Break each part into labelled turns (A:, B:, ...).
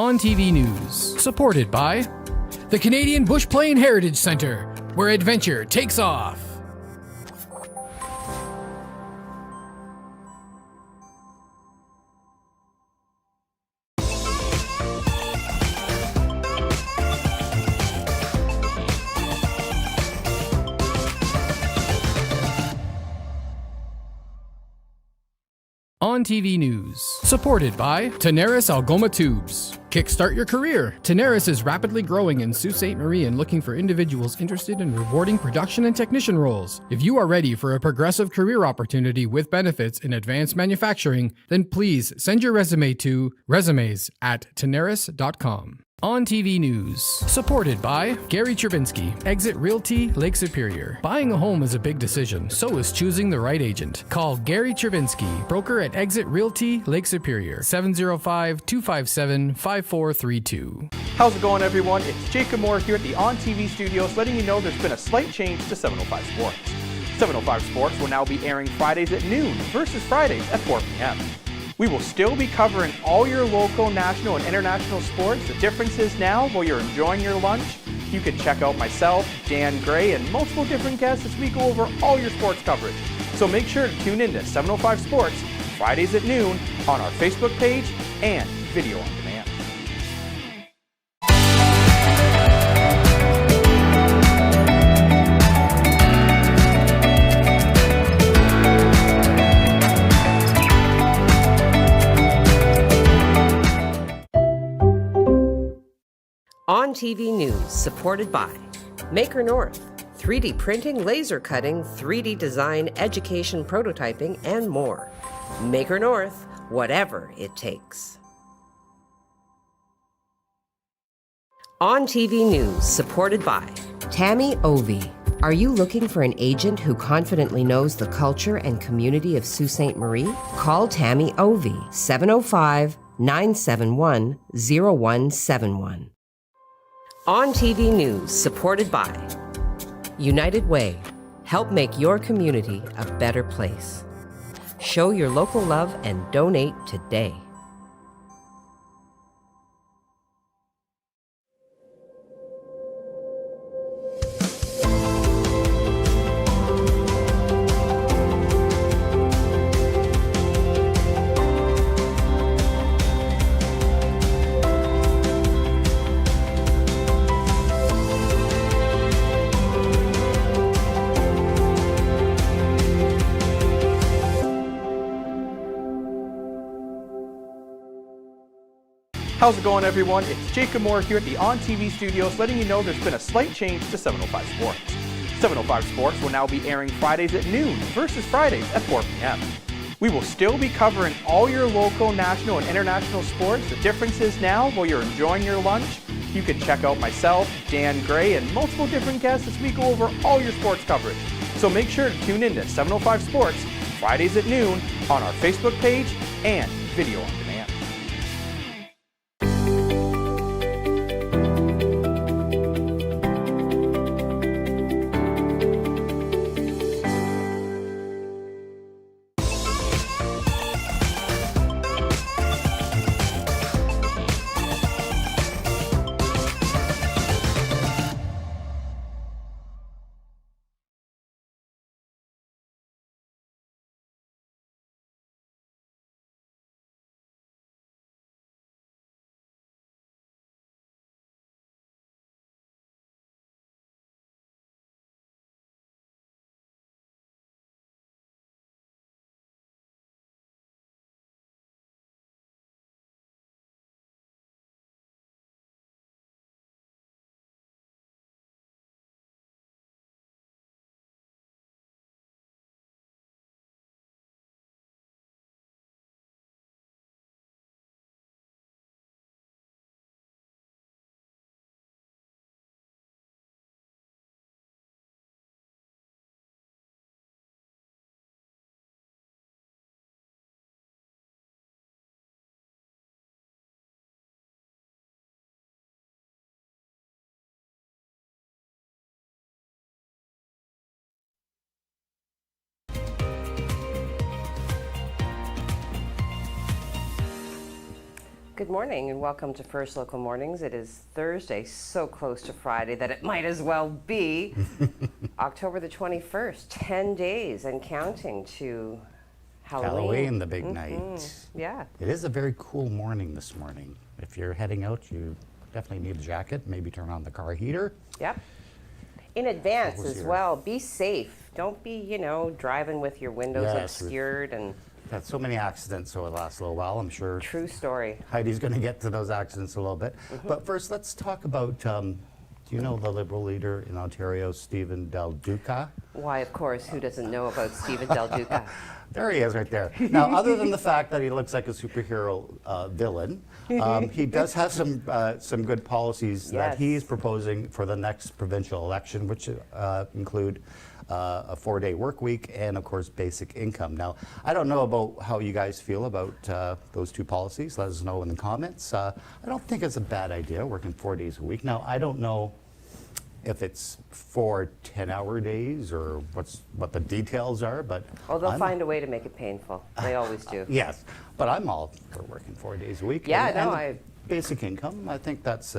A: On TV News, supported by the Canadian Bush Plain Heritage Centre, where adventure takes off. On TV News, supported by Tenaris Algoma Tubes. Kickstart your career. Tenaris is rapidly growing in Sault Ste. Marie and looking for individuals interested in rewarding production and technician roles. If you are ready for a progressive career opportunity with benefits in advanced manufacturing, then please send your resume to resumes@tenaris.com. On TV News, supported by Gary Chervinsky, Exit Realty, Lake Superior. Buying a home is a big decision, so is choosing the right agent. Call Gary Chervinsky, broker at Exit Realty, Lake Superior, 705-257-5432.
B: How's it going, everyone? It's Jacob Moore here at the On TV studios, letting you know there's been a slight change to 705 Sports. 705 Sports will now be airing Fridays at noon versus Fridays at 4 p.m. We will still be covering all your local, national, and international sports. The difference is now, while you're enjoying your lunch, you can check out myself, Dan Gray, and multiple different guests as we go over all your sports coverage. So make sure to tune in to 705 Sports Fridays at noon on our Facebook page and video on demand.
C: On TV News, supported by Maker North, 3D printing, laser cutting, 3D design, education, prototyping, and more. Maker North, whatever it takes. On TV News, supported by Tammy Ovey. Are you looking for an agent who confidently knows the culture and community of Sault Ste. Marie? Call Tammy Ovey, 705-971-0171. On TV News, supported by United Way. Help make your community a better place. Show your local love and donate today.
B: How's it going, everyone? It's Jacob Moore here at the On TV studios, letting you know there's been a slight change to 705 Sports. 705 Sports will now be airing Fridays at noon versus Fridays at 4 p.m. We will still be covering all your local, national, and international sports. The difference is now, while you're enjoying your lunch, you can check out myself, Dan Gray, and multiple different guests as we go over all your sports coverage. So make sure to tune in to 705 Sports Fridays at noon on our Facebook page and video on demand.
C: Good morning and welcome to First Local Mornings. It is Thursday, so close to Friday that it might as well be October the 21st, 10 days and counting to Halloween.
D: The big night.
C: Yeah.
D: It is a very cool morning this morning. If you're heading out, you definitely need a jacket, maybe turn on the car heater.
C: Yep. In advance
D: What was
C: as
D: your-
C: well, be safe. Don't be, driving with your windows
D: Yes,
C: obscured and
D: Had so many accidents over the last little while, I'm sure
C: true story.
D: Heidi's going to get to those accidents a little bit. But first, let's talk about, do you know the Liberal leader in Ontario, Stephen Del Duca?
C: Why, of course, who doesn't know about Stephen Del Duca?
D: There he is right there. Now, other than the fact that he looks like a superhero villain, he does have some good policies that
C: Yes.
D: he's proposing for the next provincial election, which include a 4-day work week and, of course, basic income. Now, I don't know about how you guys feel about those two policies. Let us know in the comments. I don't think it's a bad idea, working 4 days a week. Now, I don't know if it's 4 10-hour days or what the details are, but
C: Oh, they'll
D: I'm-
C: find a way to make it painful. They always do.
D: Yes, but I'm all for working 4 days a week.
C: Yeah,
D: and,
C: no,
D: and basic income. I think that's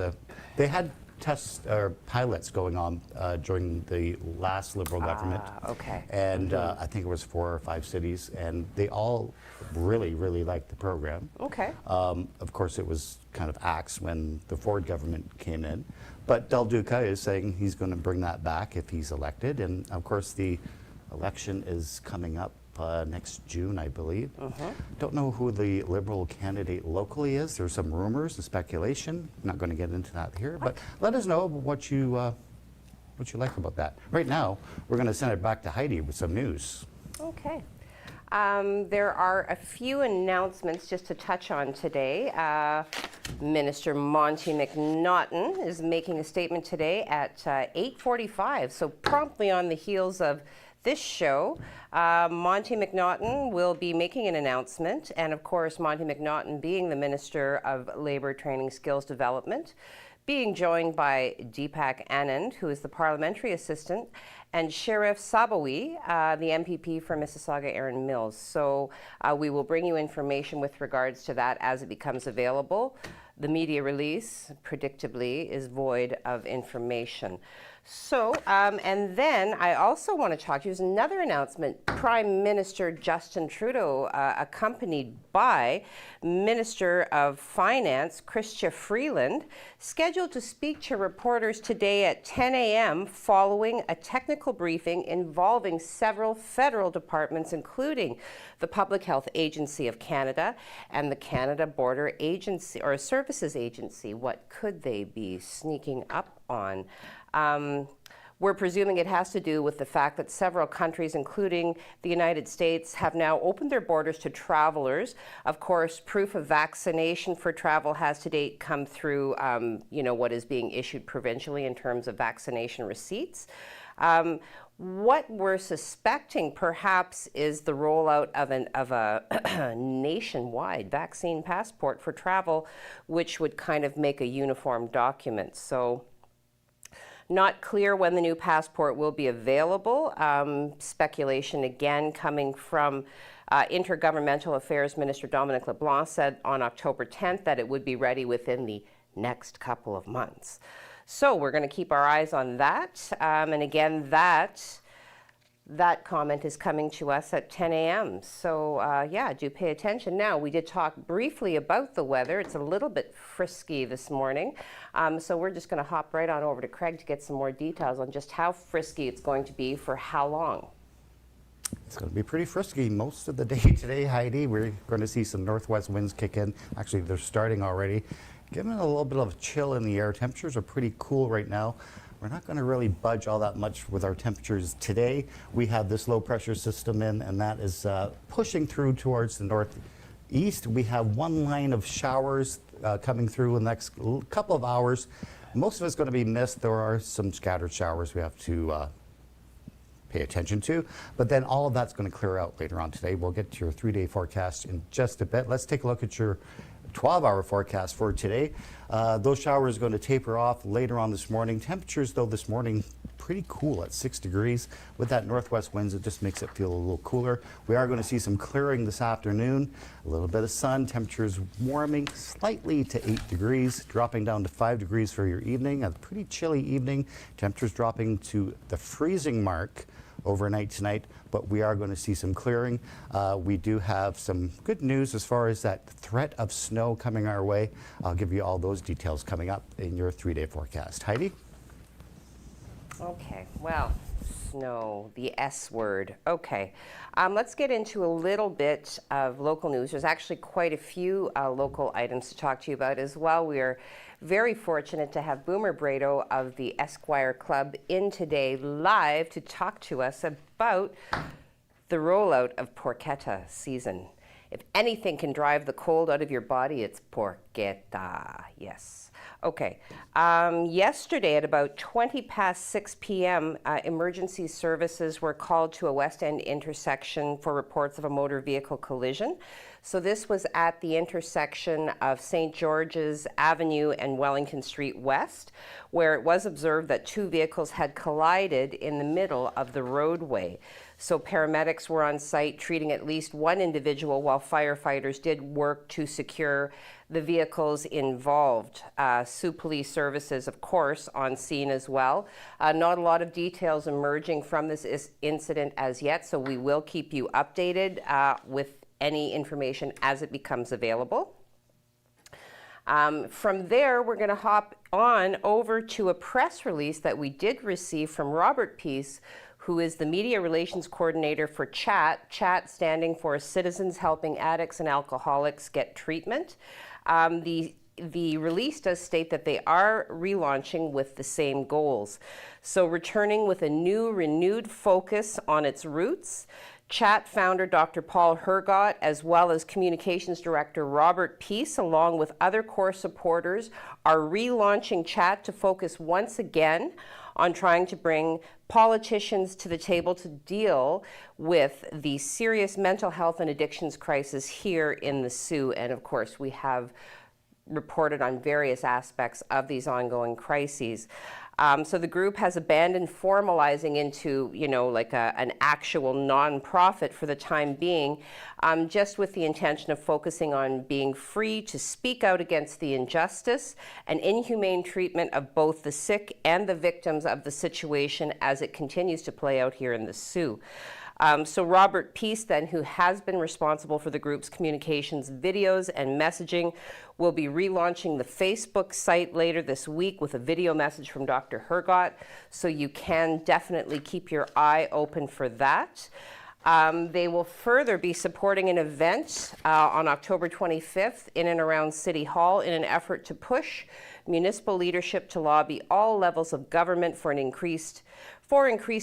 D: they had tests or pilots going on during the last Liberal government.
C: Okay.
D: And I think it was 4 or 5 cities, and they all really liked the program.
C: Okay.
D: Of course, it was kind of axed when the Ford government came in, but Del Duca is saying he's going to bring that back if he's elected, and of course the election is coming up next June, I believe. Don't know who the Liberal candidate locally is. There's some rumors and speculation. Not going to get into that here, but let us know what you like about that. Right now, we're going to send it back to Heidi with some news.
C: Okay. There are a few announcements just to touch on today. Minister Monty McNaughton is making a statement today at 8:45, so promptly on the heels of this show. Monty McNaughton will be making an announcement, and of course, Monty McNaughton being the Minister of Labour, Training, Skills Development, being joined by Deepak Anand, who is the Parliamentary Assistant, and Sheriff Sabawi, the MPP for Mississauga Erin Mills. So we will bring you information with regards to that as it becomes available. The media release, predictably, is void of information. So, and then I also want to talk to you, there's another announcement. Prime Minister Justin Trudeau, accompanied by Minister of Finance Chrystia Freeland, scheduled to speak to reporters today at 10 a.m. following a technical briefing involving several federal departments, including the Public Health Agency of Canada and the Canada Border Agency or Services Agency. What could they be sneaking up on? We're presuming it has to do with the fact that several countries, including the United States, have now opened their borders to travelers. Of course, proof of vaccination for travel has to date come through, what is being issued provincially in terms of vaccination receipts. What we're suspecting perhaps is the rollout of a nationwide vaccine passport for travel, which would kind of make a uniform document. So, not clear when the new passport will be available. Speculation again coming from Intergovernmental Affairs Minister Dominic LeBlanc said on October 10th that it would be ready within the next couple of months. So we're going to keep our eyes on that. And again, that comment is coming to us at 10 a.m. So yeah, do pay attention. Now, we did talk briefly about the weather. It's a little bit frisky this morning. So we're just going to hop right on over to Craig to get some more details on just how frisky it's going to be for how long.
D: It's going to be pretty frisky most of the day today, Heidi. We're going to see some northwest winds kick in. Actually, they're starting already. Giving it a little bit of chill in the air. Temperatures are pretty cool right now. We're not going to really budge all that much with our temperatures today. We have this low pressure system in, and that is pushing through towards the northeast. We have one line of showers coming through in the next couple of hours. Most of it's going to be mist. There are some scattered showers we have to pay attention to, but then all of that's going to clear out later on today. We'll get to your 3-day forecast in just a bit. Let's take a look at your 12-hour forecast for today. Those showers are going to taper off later on this morning. Temperatures, though, this morning pretty cool at 6 degrees. With that northwest winds, it just makes it feel a little cooler. We are going to see some clearing this afternoon, a little bit of sun, temperatures warming slightly to 8 degrees, dropping down to 5 degrees for your evening. A pretty chilly evening, temperatures dropping to the freezing mark overnight tonight, but we are going to see some clearing. We do have some good news as far as that threat of snow coming our way. I'll give you all those details coming up in your 3-day forecast. Heidi?
C: Okay, well, snow, the S word. Okay, let's get into a little bit of local news. There's actually quite a few local items to talk to you about as well. We are very fortunate to have Boomer Brado of the Esquire Club in today live to talk to us about the rollout of porchetta season. If anything can drive the cold out of your body, it's porchetta, yes. Okay, yesterday at about 20 past 6 p.m., emergency services were called to a West End intersection for reports of a motor vehicle collision. So this was at the intersection of St. George's Avenue and Wellington Street West, where it was observed that two vehicles had collided in the middle of the roadway. So paramedics were on site treating at least one individual while firefighters did work to secure the vehicles involved. Sault Police Services, of course, on scene as well. Not a lot of details emerging from this incident as yet, so we will keep you updated with any information as it becomes available. From there, we're going to hop on over to a press release that we did receive from Robert Peace, who is the Media Relations Coordinator for CHAT, CHAT standing for Citizens Helping Addicts and Alcoholics Get Treatment. The release does state that they are relaunching with the same goals. So returning with a new, renewed focus on its roots, CHAT founder Dr. Paul Hergott, as well as Communications Director Robert Peace, along with other core supporters, are relaunching CHAT to focus once again on trying to bring politicians to the table to deal with the serious mental health and addictions crisis here in the Soo. And of course, we have reported on various aspects of these ongoing crises. So the group has abandoned formalizing into, like an actual nonprofit for the time being, just with the intention of focusing on being free to speak out against the injustice and inhumane treatment of both the sick and the victims of the situation as it continues to play out here in the Soo. So Robert Peace, then, who has been responsible for the group's communications, videos, and messaging, will be relaunching the Facebook site later this week with a video message from Dr. Hergott, so you can definitely keep your eye open for that. They will further be supporting an event on October 25th in and around City Hall in an effort to push municipal leadership to lobby all levels of government for increased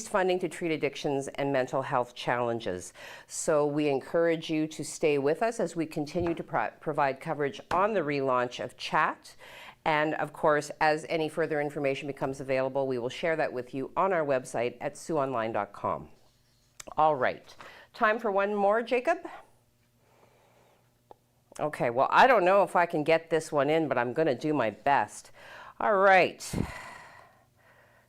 C: funding to treat addictions and mental health challenges. So we encourage you to stay with us as we continue to provide coverage on the relaunch of CHAT. And of course, as any further information becomes available, we will share that with you on our website at SooOnline.com. All right, time for one more, Jacob? Okay, well, I don't know if I can get this one in, but I'm going to do my best. All right.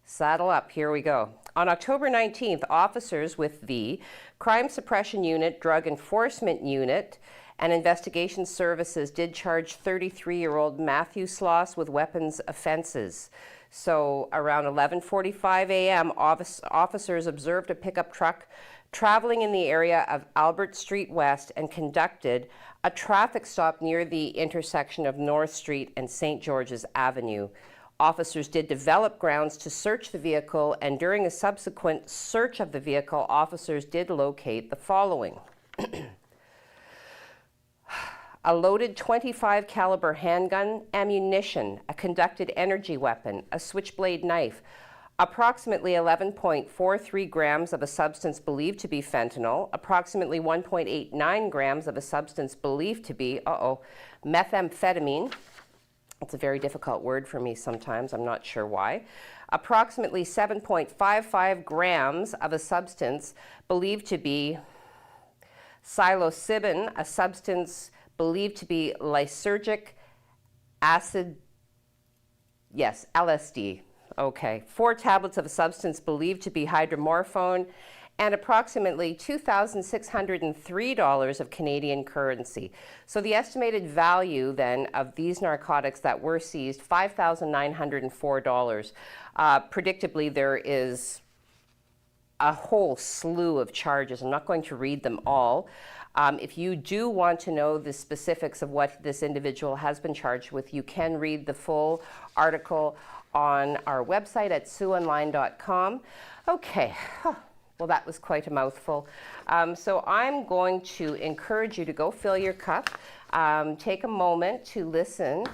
C: Saddle up, here we go. On October 19th, officers with the Crime Suppression Unit, Drug Enforcement Unit, and Investigation Services did charge 33-year-old Matthew Sloss with weapons offenses. So around 11:45 a.m., officers observed a pickup truck traveling in the area of Albert Street West and conducted a traffic stop near the intersection of North Street and St. George's Avenue. Officers did develop grounds to search the vehicle, and during a subsequent search of the vehicle, officers did locate the following. A loaded .25 caliber handgun, ammunition, a conducted energy weapon, a switchblade knife, approximately 11.43 grams of a substance believed to be fentanyl, approximately 1.89 grams of a substance believed to be, methamphetamine. It's a very difficult word for me sometimes, I'm not sure why. Approximately 7.55 grams of a substance believed to be psilocybin, a substance believed to be lysergic acid, yes, LSD. Okay. 4 tablets of a substance believed to be hydromorphone and approximately $2,603 of Canadian currency. So the estimated value then of these narcotics that were seized, $5,904. Predictably, there is a whole slew of charges. I'm not going to read them all. If you do want to know the specifics of what this individual has been charged with, you can read the full article on our website at SiouxOnline.com. Okay. Well, that was quite a mouthful. So I'm going to encourage you to go fill your cup. Take a moment to listen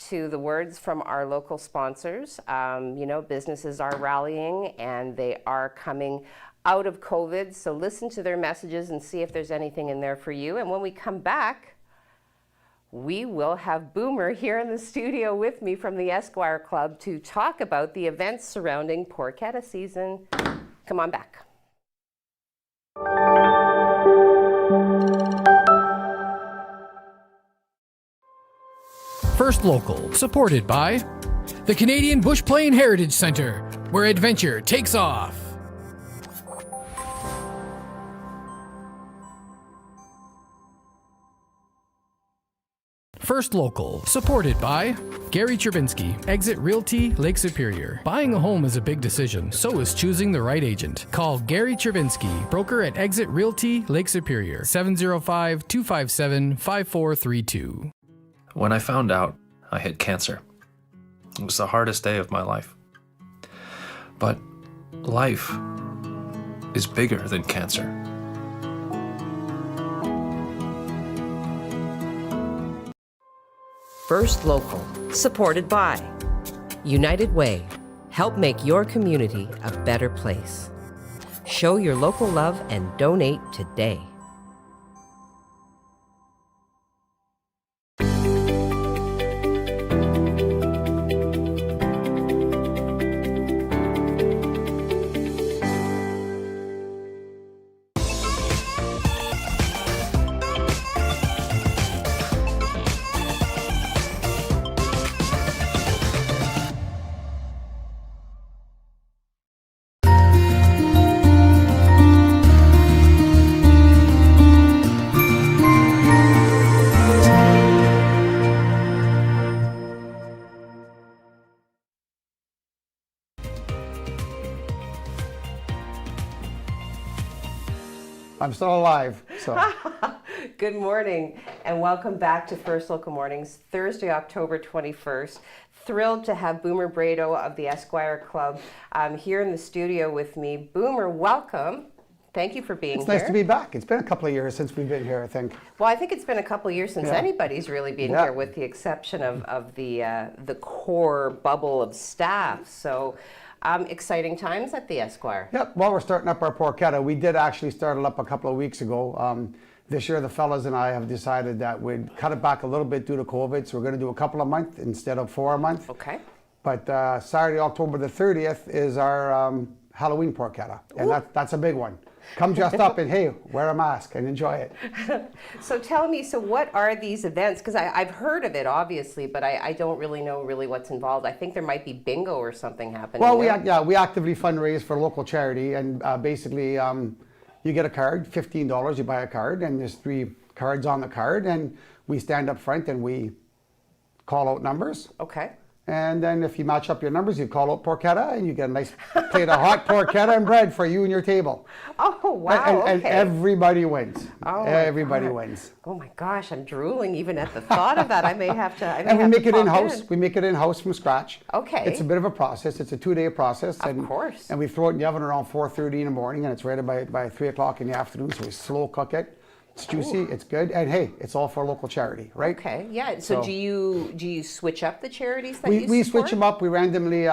C: to the words from our local sponsors. You know, businesses are rallying and they are coming out of COVID. So listen to their messages and see if there's anything in there for you. And when we come back, we will have Boomer here in the studio with me from the Esquire Club to talk about the events surrounding Porchetta season. Come on back.
A: First Local, supported by the Canadian Bush Plain Heritage Centre, where adventure takes off. First Local, supported by Gary Cherbinsky, Exit Realty, Lake Superior. Buying a home is a big decision, so is choosing the right agent. Call Gary Cherbinsky, broker at Exit Realty, Lake Superior, 705-257-5432.
E: When I found out I had cancer, it was the hardest day of my life. But life is bigger than cancer.
C: First Local, supported by United Way. Help make your community a better place. Show your local love and donate today.
F: I'm still alive, so.
C: Good morning and welcome back to First Local Mornings, Thursday, October 21st. Thrilled to have Boomer Brado of the Esquire Club here in the studio with me. Boomer, welcome. Thank you for being here.
F: It's nice to be back. It's been a couple of years since we've been here, I think.
C: Well, I think it's been a couple of years since anybody's really been here, with the exception of the core bubble of staff. So exciting times at the Esquire.
F: Yep, well, we're starting up our Porchetta. We did actually start it up a couple of weeks ago. This year, the fellas and I have decided that we'd cut it back a little bit due to COVID, so we're going to do a couple a month instead of 4 a month.
C: Okay.
F: But Saturday, October the 30th is our Halloween Porchetta, and that's a big one. Come dressed up and, hey, wear a mask and enjoy it.
C: So tell me, so what are these events? Because I've heard of it, obviously, but I don't really know what's involved. I think there might be bingo or something happening.
F: Well, we actively fundraise for local charity, and basically you get a card, $15, you buy a card, and there's 3 cards on the card, and we stand up front and we call out numbers.
C: Okay.
F: And then if you match up your numbers, you call out Porchetta, and you get a nice plate of hot Porchetta and bread for you and your table.
C: Oh, wow.
F: And everybody wins.
C: Oh,
F: everybody wins.
C: Oh my gosh, I'm drooling even at the thought of that. I may have to.
F: And we make it in-house. We make it in-house from scratch.
C: Okay.
F: It's a bit of a process. It's a 2-day process.
C: Of course.
F: And we throw it in the oven around 4:30 in the morning, and it's ready by 3 o'clock in the afternoon. So we slow cook it. It's juicy, it's good, and hey, it's all for a local charity, right?
C: Okay, yeah. So do you switch up the charities that
F: we
C: you support?
F: We switch them up. We randomly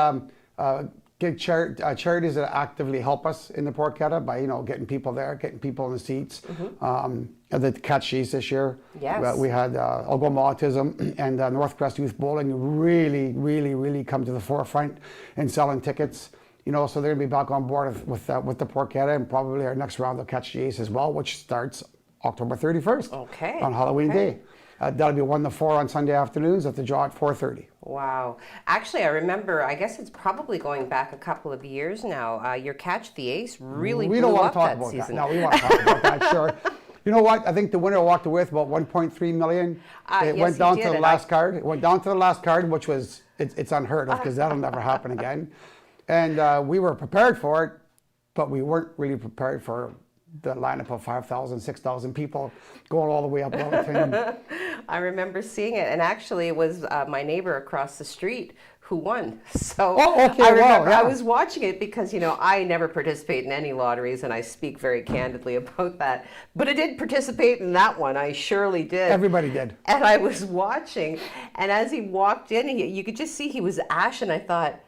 F: get charities that actively help us in the Porchetta by getting people there, getting people in the seats. The catch cheese this year.
C: Yes.
F: We had Algoma Autism and Northcrest Youth Bowling really come to the forefront in selling tickets. So they're gonna be back on board with the Porchetta, and probably our next round of catch cheese as well, which starts October 31st.
C: Okay.
F: On Halloween Day. That'll be 1 to 4 on Sunday afternoons at the Jaw at 4:30.
C: Wow. Actually, I remember, I guess it's probably going back a couple of years now. Your Catch the Ace really
F: We don't
C: blew
F: want
C: up
F: to talk
C: that
F: about
C: season.
F: that. No, we want to talk about that, sure. You know what? I think the winner walked away with about 1.3 million. It
C: Yes,
F: went down
C: he
F: to
C: did,
F: the
C: and
F: last card. It went down to the last card, which was, it's unheard of because that'll never happen again. And we were prepared for it, but we weren't really prepared for the lineup of 5,000, 6,000 people going all the way up Wellington.
C: I remember seeing it, and actually it was my neighbor across the street who won. So
F: Oh, okay,
C: I
F: wow,
C: remember
F: yeah.
C: I was watching it because, you know, I never participate in any lotteries, and I speak very candidly about that. But I did participate in that one. I surely did.
F: Everybody did.
C: And I was watching, and as he walked in, you could just see he was ashen. I thought,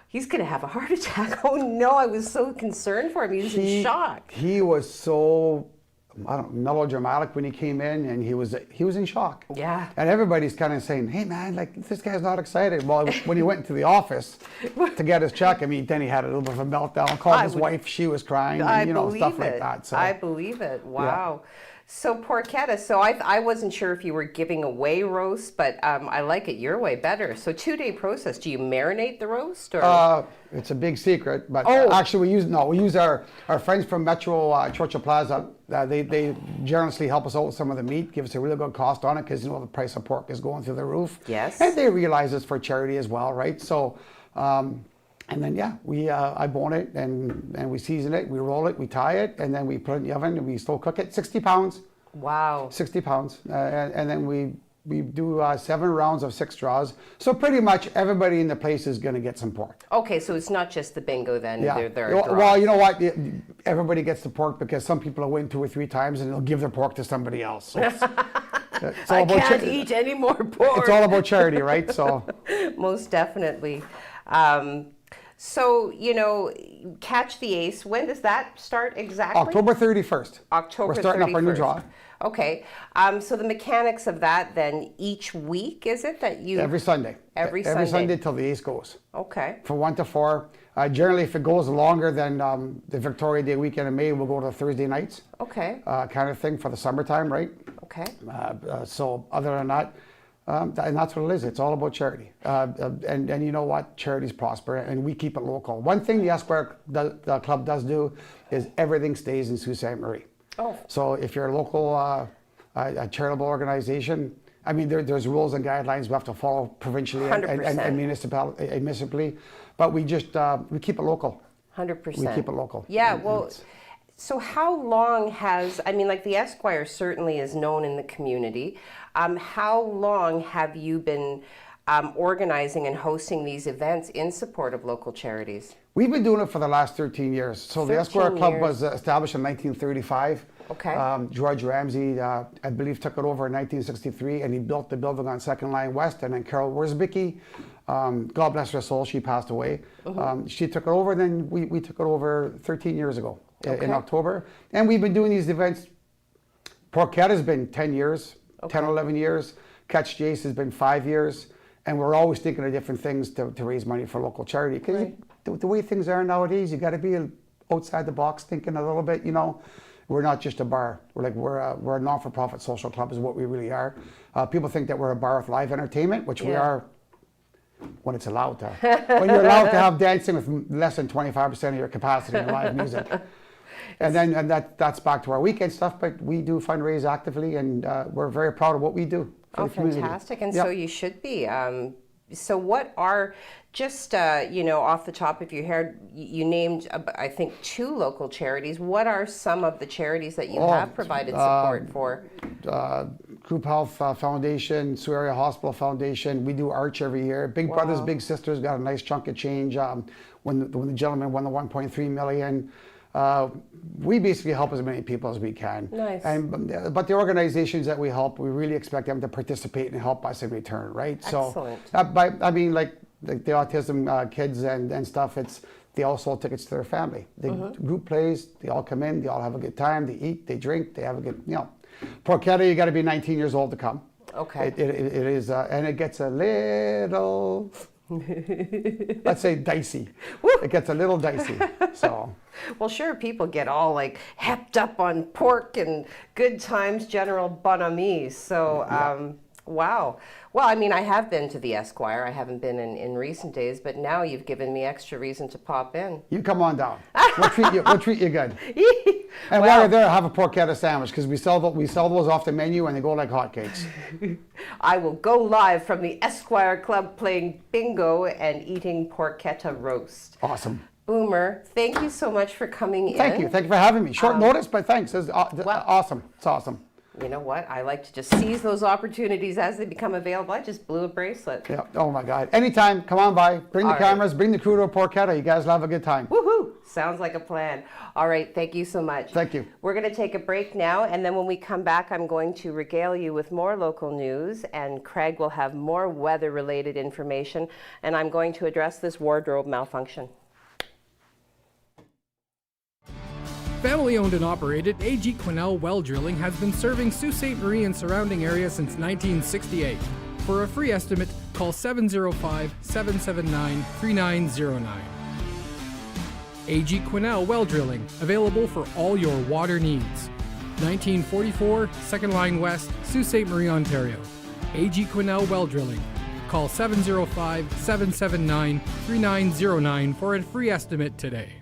C: he's going to have a heart attack. Oh no, I was so concerned for him. He was in shock.
F: He was so, I don't know, melodramatic when he came in, and he was in shock.
C: Yeah.
F: And everybody's kind of saying, hey man, like this guy's not excited. Well, when he went into the office to get his check, I mean, then he had a little bit of a meltdown, called his wife, she was crying, and, you know, stuff like that. So
C: I believe it. Wow. Yeah. So porchetta, so I wasn't sure if you were giving away roast, but I like it your way better. So 2-day process. Do you marinate the roast, or?
F: It's a big secret, but
C: Oh.
F: actually we use our friends from Metro Churchill Plaza. They generously help us out with some of the meat, give us a really good cost on it because, you know, the price of pork is going through the roof.
C: Yes.
F: And they realize it's for charity as well, right? So, and then I bone it and we season it, we roll it, we tie it, and then we put it in the oven and we slow cook it. 60 pounds.
C: Wow.
F: 60 pounds, and then we do 7 rounds of 6 draws. So pretty much everybody in the place is going to get some pork.
C: Okay, so it's not just the bingo then.
F: Yeah.
C: There are
F: Well,
C: draws.
F: you know what? Everybody gets the pork because some people will win 2 or 3 times and they'll give their pork to somebody else. So it's all
C: I
F: about
C: can't eat any more pork.
F: It's all about charity, right? So
C: most definitely. So, you know, Catch the Ace, when does that start exactly?
F: October 31st.
C: October 31st.
F: We're starting up our new draw.
C: Okay. So the mechanics of that then each week, is it that you?
F: Every Sunday.
C: Every
F: Sunday
C: Sunday
F: till the ace goes.
C: Okay.
F: From 1 to 4. Generally, if it goes longer than the Victoria Day weekend in May, we'll go to Thursday nights.
C: Okay.
F: Kind of thing for the summertime, right?
C: Okay.
F: So other than that, and that's what it is. It's all about charity. And you know what? Charities prosper, and we keep it local. One thing the Esquire the club does do is everything stays in Sault Ste. Marie.
C: Oh.
F: So if you're a local a charitable organization, I mean, there's rules and guidelines we have to follow provincially and municipally, but we just we keep it local.
C: 100%.
F: We keep it local.
C: Yeah, well, so how long has, I mean, like the Esquire certainly is known in the community. How long have you been organizing and hosting these events in support of local charities?
F: We've been doing it for the last 13 years. So the Esquire Club was established in 1935.
C: Okay.
F: George Ramsey, I believe, took it over in 1963, and he built the building on 2nd Line West. And then Carol Worsbicky, God bless her soul, she passed away. She took it over, then we took it over 13 years ago in October. And we've been doing these events. Porchetta has been 10 years, 10 or 11 years. Catch Jace has been 5 years. And we're always thinking of different things to raise money for local charity. Because the way things are nowadays, you got to be outside the box thinking a little bit, you know. We're not just a bar. We're a non-for-profit social club is what we really are. People think that we're a bar with live entertainment, which we are when it's allowed to. When you're allowed to have dancing with less than 25% of your capacity in live music. And that's back to our weekend stuff, but we do fundraise actively, and we're very proud of what we do for the community.
C: Fantastic, and so you should be. So what are, just, you know, off the top of your head, you named, I think, 2 local charities. What are some of the charities that you have provided support for?
F: Group Health Foundation, Sioux Area Hospital Foundation. We do Arch every year. Big Brothers Big Sisters got a nice chunk of change when the gentleman won the 1.3 million. We basically help as many people as we can.
C: Nice.
F: But the organizations that we help, we really expect them to participate and help us in return, right?
C: Excellent.
F: So, I mean, like the autism kids and stuff, they all sold tickets to their family. The group plays, they all come in, they all have a good time, they eat, they drink, they have a good, you know. Porchetta, you got to be 19 years old to come.
C: Okay.
F: It is, and it gets a little, let's say, dicey.
C: Woo.
F: It gets a little dicey, so.
C: Well, sure, people get all like hepped up on pork and good times, general bonhomie. So, Wow. Well, I mean, I have been to the Esquire. I haven't been in recent days, but now you've given me extra reason to pop in.
F: You come on down. We'll treat you. We'll treat you good. And while you're there, have a porchetta sandwich because we sell those off the menu and they go like hotcakes.
C: I will go live from the Esquire Club playing bingo and eating porchetta roast.
F: Awesome.
C: Boomer, thank you so much for coming in.
F: Thank you. Thank you for having me. Short notice, but thanks. It's awesome. It's awesome.
C: You know what? I like to just seize those opportunities as they become available. I just blew a bracelet.
F: Yeah. Oh my God. Anytime. Come on by. Bring the cameras. Bring the crew to a porchetta. You guys will have a good time.
C: Woohoo! Sounds like a plan. All right. Thank you so much.
F: Thank you.
C: We're going to take a break now, and then when we come back, I'm going to regale you with more local news, and Craig will have more weather-related information, and I'm going to address this wardrobe malfunction.
A: Family-owned and operated, A.G. Quinnell Well Drilling has been serving Sault Ste. Marie and surrounding area since 1968. For a free estimate, call 705-779-3909. A.G. Quinnell Well Drilling, available for all your water needs. 1944, 2nd Line West, Sault Ste. Marie, Ontario. A.G. Quinnell Well Drilling. Call 705-779-3909 for a free estimate today.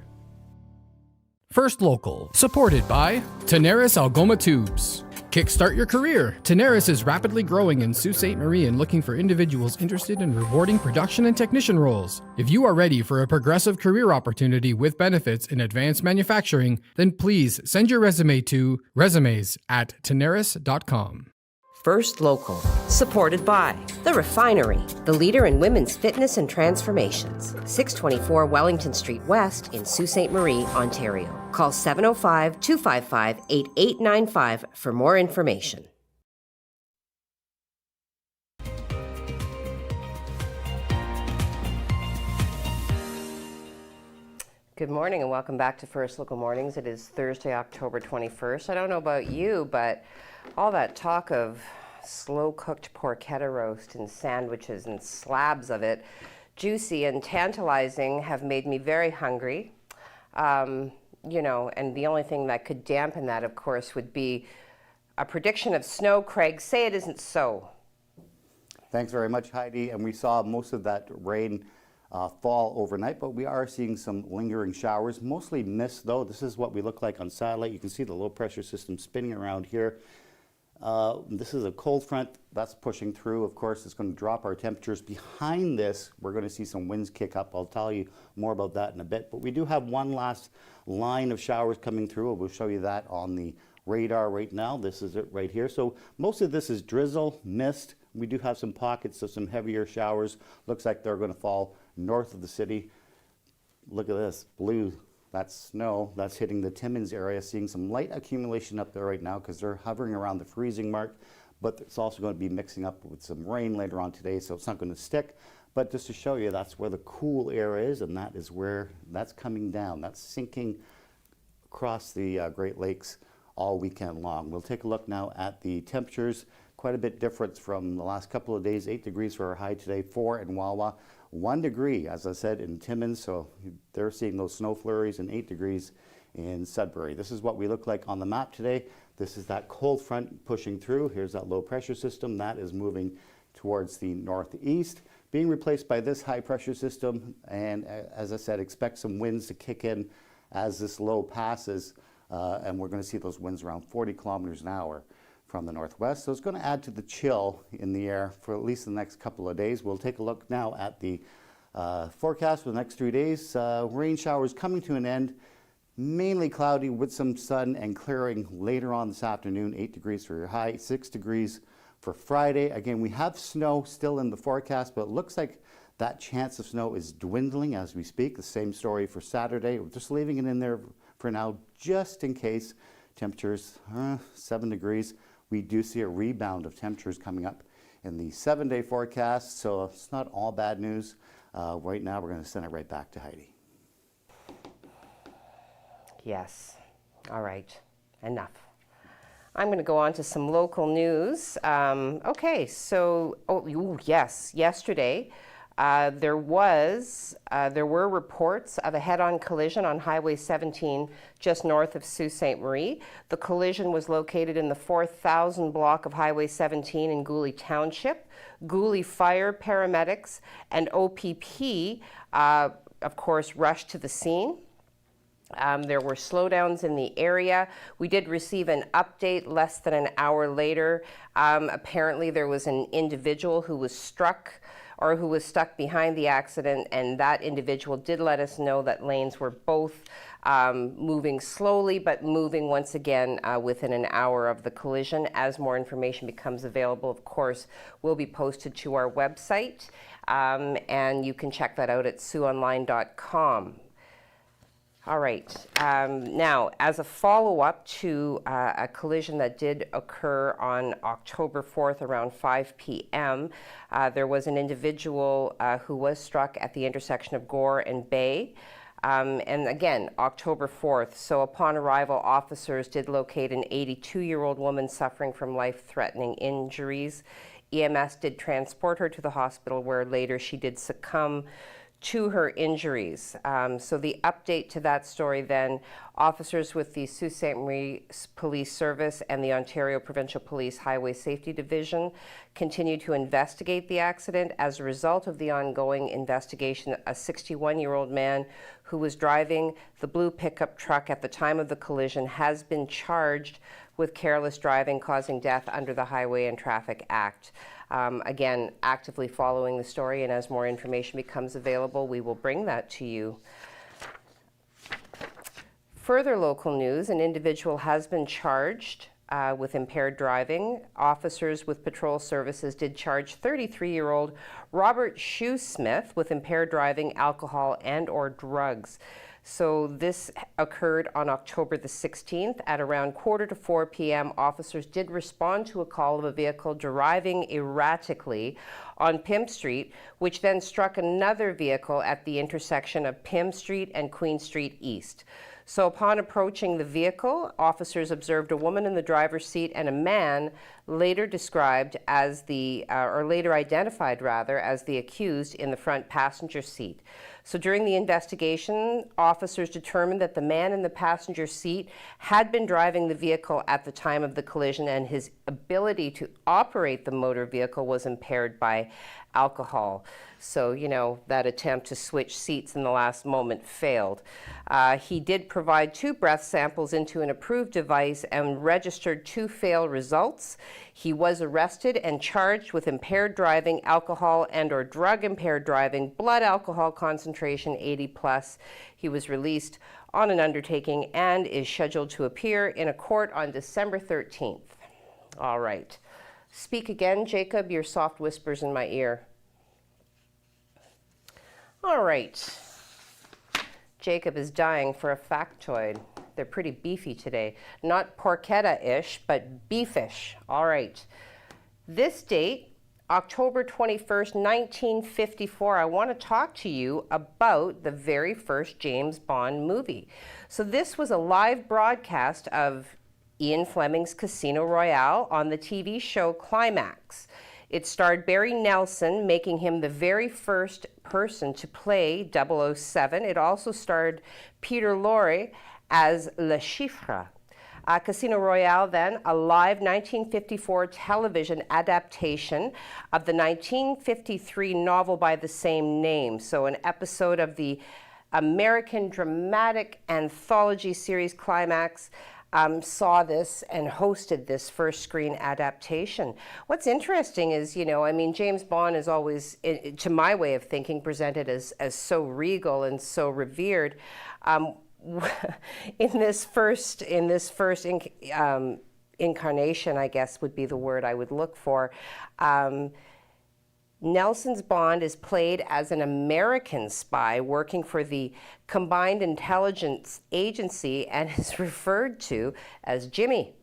A: First Local, supported by Tenaris Algoma Tubes. Kickstart your career. Tenaris is rapidly growing in Sault Ste. Marie and looking for individuals interested in rewarding production and technician roles. If you are ready for a progressive career opportunity with benefits in advanced manufacturing, then please send your resume to resumes@tenaris.com.
C: First Local, supported by The Refinery, the leader in women's fitness and transformations. 624 Wellington Street West in Sault Ste. Marie, Ontario. Call 705-255-8895 for more information. Good morning and welcome back to First Local Mornings. It is Thursday, October 21st. I don't know about you, but all that talk of slow-cooked porchetta roast and sandwiches and slabs of it, juicy and tantalizing, have made me very hungry. You know, and the only thing that could dampen that, of course, would be a prediction of snow. Craig, say it isn't so.
D: Thanks very much, Heidi. And we saw most of that rain fall overnight, but we are seeing some lingering showers, mostly mist though. This is what we look like on satellite. You can see the low pressure system spinning around here. This is a cold front that's pushing through. Of course, it's going to drop our temperatures. Behind this, we're going to see some winds kick up. I'll tell you more about that in a bit. But we do have one last line of showers coming through. We'll show you that on the radar right now. This is it right here. So most of this is drizzle, mist. We do have some pockets of some heavier showers. Looks like they're going to fall north of the city. Look at this, blue. That's snow. That's hitting the Timmins area. Seeing some light accumulation up there right now because they're hovering around the freezing mark. But it's also going to be mixing up with some rain later on today, so it's not going to stick. But just to show you, that's where the cool air is, and that is where that's coming down. That's sinking across the Great Lakes all weekend long. We'll take a look now at the temperatures. Quite a bit difference from the last couple of days. 8 degrees for our high today, 4 in Wawa, 1 degree, as I said, in Timmins. So they're seeing those snow flurries, and 8 degrees in Sudbury. This is what we look like on the map today. This is that cold front pushing through. Here's that low pressure system that is moving towards the northeast, being replaced by this high pressure system. And as I said, expect some winds to kick in as this low passes. And we're going to see those winds around 40 kilometers an hour from the northwest. So it's going to add to the chill in the air for at least the next couple of days. We'll take a look now at the forecast for the next 3 days. Rain showers coming to an end, mainly cloudy with some sun and clearing later on this afternoon. 8 degrees for your high, 6 degrees for Friday. Again, we have snow still in the forecast, but it looks like that chance of snow is dwindling as we speak. The same story for Saturday. We're just leaving it in there for now, just in case. Temperatures 7 degrees. We do see a rebound of temperatures coming up in the 7-day forecast, so it's not all bad news. Right now, we're going to send it right back to Heidi.
C: Yes. All right. Enough. I'm going to go on to some local news. Okay, so, yes, yesterday, There were reports of a head-on collision on Highway 17 just north of Sault Ste. Marie. The collision was located in the 4000 block of Highway 17 in Gooley Township. Gooley Fire, paramedics, and OPP, of course, rushed to the scene. There were slowdowns in the area. We did receive an update less than an hour later. Apparently there was an individual who was struck or who was stuck behind the accident, and that individual did let us know that lanes were both moving slowly but moving once again within an hour of the collision. As more information becomes available, of course, will be posted to our website, and you can check that out at siouxonline.com. All right. Now, as a follow-up to a collision that did occur on October 4th around 5 p.m., there was an individual who was struck at the intersection of Gore and Bay. And again, October 4th. So upon arrival, officers did locate an 82-year-old woman suffering from life-threatening injuries. EMS did transport her to the hospital, where later she did succumb to her injuries. So the update to that story then, officers with the Sault Ste. Marie Police Service and the Ontario Provincial Police Highway Safety Division continue to investigate the accident. As a result of the ongoing investigation, a 61-year-old man who was driving the blue pickup truck at the time of the collision has been charged with careless driving causing death under the Highway and Traffic Act. Again, actively following the story, and as more information becomes available, we will bring that to you. Further local news, an individual has been charged with impaired driving. Officers with patrol services did charge 33-year-old Robert Shoesmith with impaired driving, alcohol, and/or drugs. So this occurred on October the 16th at around 3:45 p.m. Officers did respond to a call of a vehicle driving erratically on Pym Street, which then struck another vehicle at the intersection of Pym Street and Queen Street East. So upon approaching the vehicle, officers observed a woman in the driver's seat and a man later described as later identified rather, as the accused in the front passenger seat. So during the investigation, officers determined that the man in the passenger seat had been driving the vehicle at the time of the collision, and his ability to operate the motor vehicle was impaired by alcohol. So, you know, that attempt to switch seats in the last moment failed. He did provide 2 breath samples into an approved device and registered 2 failed results. He was arrested and charged with impaired driving, alcohol and/or drug impaired driving, blood alcohol concentration 80+. He was released on an undertaking and is scheduled to appear in a court on December 13th. All right. Speak again, Jacob, your soft whispers in my ear. All right. Jacob is dying for a factoid. They're pretty beefy today. Not porchetta-ish, but beefish. All right. This date, October 21st, 1954, I want to talk to you about the very first James Bond movie. So this was a live broadcast of Ian Fleming's Casino Royale on the TV show Climax. It starred Barry Nelson, making him the very first person to play 007. It also starred Peter Lorre as Le Chiffre. Casino Royale, then, a live 1954 television adaptation of the 1953 novel by the same name. So an episode of the American dramatic anthology series Climax saw this and hosted this first screen adaptation. What's interesting is, you know, I mean, James Bond is always, to my way of thinking, presented as so regal and so revered. In this first incarnation, I guess would be the word I would look for. Nelson's Bond is played as an American spy working for the Combined Intelligence Agency and is referred to as Jimmy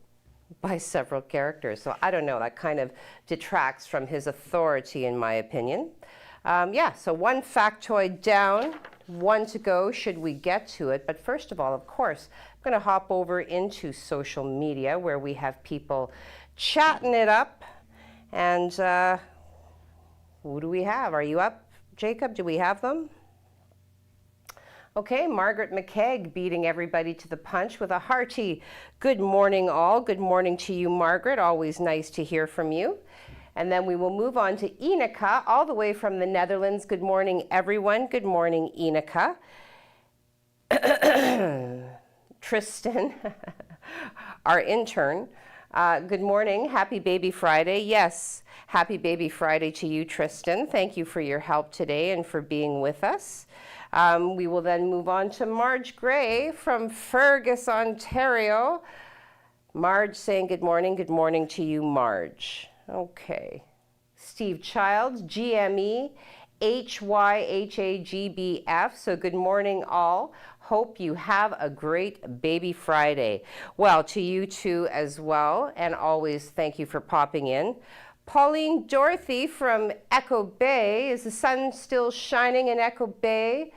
C: by several characters. So I don't know, that kind of detracts from his authority in my opinion. So 1 factoid down, 1 to go should we get to it. But first of all, of course, I'm going to hop over into social media where we have people chatting it up. And who do we have? Are you up, Jacob, do we have them? Okay, Margaret McKegg beating everybody to the punch with a hearty good morning all. Good morning to you, Margaret. Always nice to hear from you. And then we will move on to Ineke, all the way from the Netherlands. Good morning, everyone. Good morning, Ineke. Tristan, our intern. Good morning. Happy Baby Friday. Yes, happy Baby Friday to you, Tristan. Thank you for your help today and for being with us. We will then move on to Marge Gray from Fergus, Ontario. Marge saying good morning. Good morning to you, Marge. Okay. Steve Childs, GME, HYHAGBF. So good morning, all. Hope you have a great Baby Friday. Well, to you too as well. And always thank you for popping in. Pauline Dorothy from Echo Bay. Is the sun still shining in Echo Bay?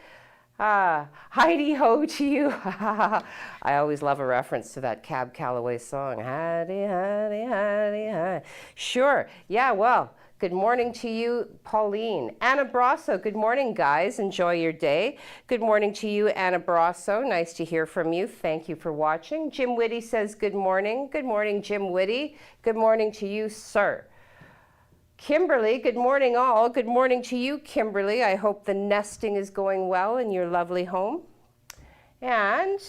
C: Heidi ho to you. I always love a reference to that Cab Calloway song. Heidi, Heidi, Heidi, Heidi. Sure. Yeah, well, good morning to you, Pauline. Anna Brasso, good morning, guys. Enjoy your day. Good morning to you, Anna Brasso. Nice to hear from you. Thank you for watching. Jim Whitty says good morning. Good morning, Jim Whitty. Good morning to you, sir. Kimberly, good morning all. Good morning to you, Kimberly. I hope the nesting is going well in your lovely home. And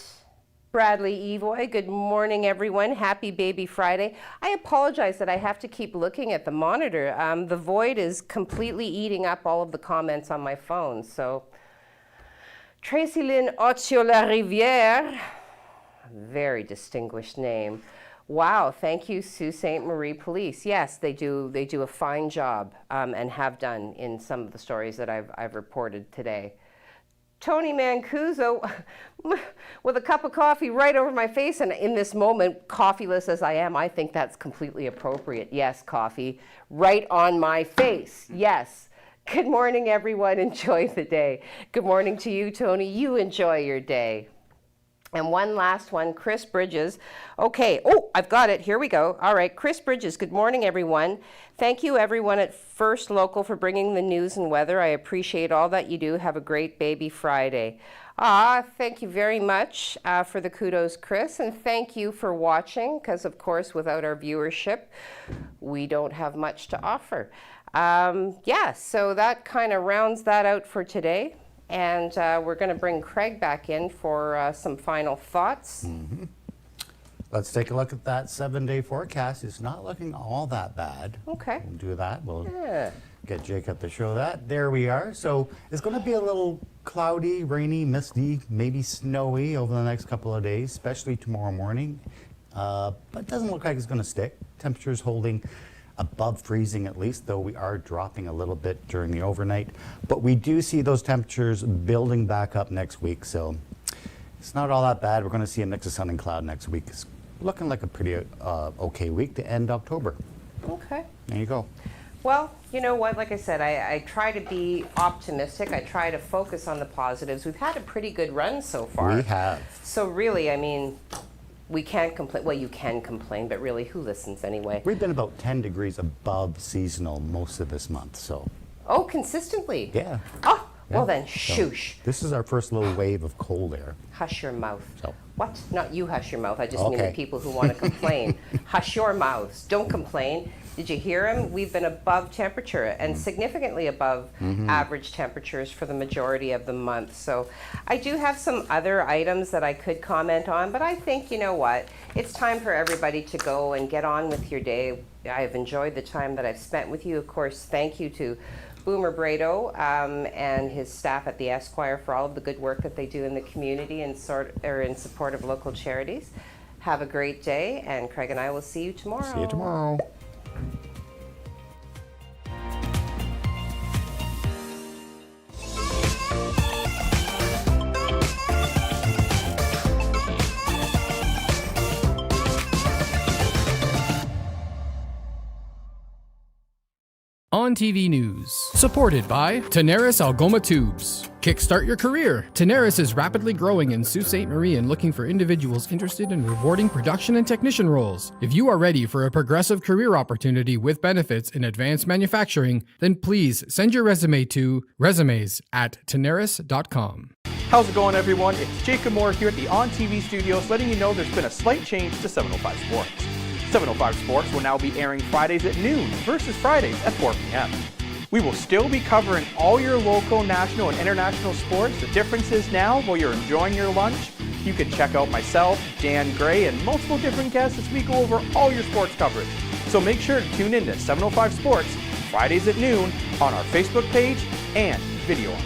C: Bradley Evoy, good morning everyone. Happy Baby Friday. I apologize that I have to keep looking at the monitor. The void is completely eating up all of the comments on my phone. So Tracy Lynn Otio-La Rivière, very distinguished name. Wow, thank you, Sault Ste. Marie Police. Yes, they do a fine job and have done in some of the stories that I've reported today. Tony Mancuso with a cup of coffee right over my face, and in this moment, coffeeless as I am, I think that's completely appropriate. Yes, coffee right on my face. Yes. Good morning, everyone. Enjoy the day. Good morning to you, Tony. You enjoy your day. And one last one, Chris Bridges. Okay, oh, I've got it. Here we go. All right, Chris Bridges, good morning, everyone. Thank you, everyone at First Local, for bringing the news and weather. I appreciate all that you do. Have a great Baby Friday. Thank you very much for the kudos, Chris, and thank you for watching, because, of course, without our viewership, we don't have much to offer. Yeah, so that kind of rounds that out for today. And we're going to bring Craig back in for some final thoughts.
D: Mm-hmm. Let's take a look at that 7-day forecast. It's not looking all that bad.
C: Okay.
D: We'll do that. We'll get Jacob to show that. There we are. So it's going to be a little cloudy, rainy, misty, maybe snowy over the next couple of days, especially tomorrow morning. But it doesn't look like it's going to stick. Temperatures holding above freezing at least, though we are dropping a little bit during the overnight. But we do see those temperatures building back up next week, so it's not all that bad. We're going to see a mix of sun and cloud next week. It's looking like a pretty okay week to end October.
C: Okay.
D: There you go.
C: Well, you know what, like I said, I try to be optimistic. I try to focus on the positives. We've had a pretty good run so far.
D: We have.
C: So really, I mean, we can't complain. Well, you can complain, but really, who listens anyway?
D: We've been about 10 degrees above seasonal most of this month, so.
C: Oh, consistently?
D: Yeah.
C: Oh,
D: Yeah.
C: well then,
D: So,
C: shoosh.
D: this is our first little wave of cold air.
C: Hush your mouth.
D: So.
C: What? Not you hush your mouth. I just mean the
D: Okay.
C: people who want to complain. Hush your mouths. Don't complain. Did you hear him? We've been above temperature and significantly above average temperatures for the majority of the month. So I do have some other items that I could comment on, but I think, you know what? It's time for everybody to go and get on with your day. I've enjoyed the time that I've spent with you. Of course, thank you to Boomer Brado and his staff at the Esquire for all of the good work that they do in the community and in support of local charities. Have a great day, and Craig and I will see you tomorrow.
D: See you tomorrow.
A: On TV News. Supported by Tenaris Algoma Tubes. Kickstart your career. Tenaris is rapidly growing in Sault Ste. Marie and looking for individuals interested in rewarding production and technician roles. If you are ready for a progressive career opportunity with benefits in advanced manufacturing, then please send your resume to resumes@tenaris.com.
B: How's it going, everyone? It's Jacob Moore here at the On TV studios, letting you know there's been a slight change to 705 Sports. 705 Sports will now be airing Fridays at noon versus Fridays at 4 p.m. We will still be covering all your local, national, and international sports. The difference is now, while you're enjoying your lunch, you can check out myself, Dan Gray, and multiple different guests as we go over all your sports coverage. So make sure to tune in to 705 Sports Fridays at noon on our Facebook page and video on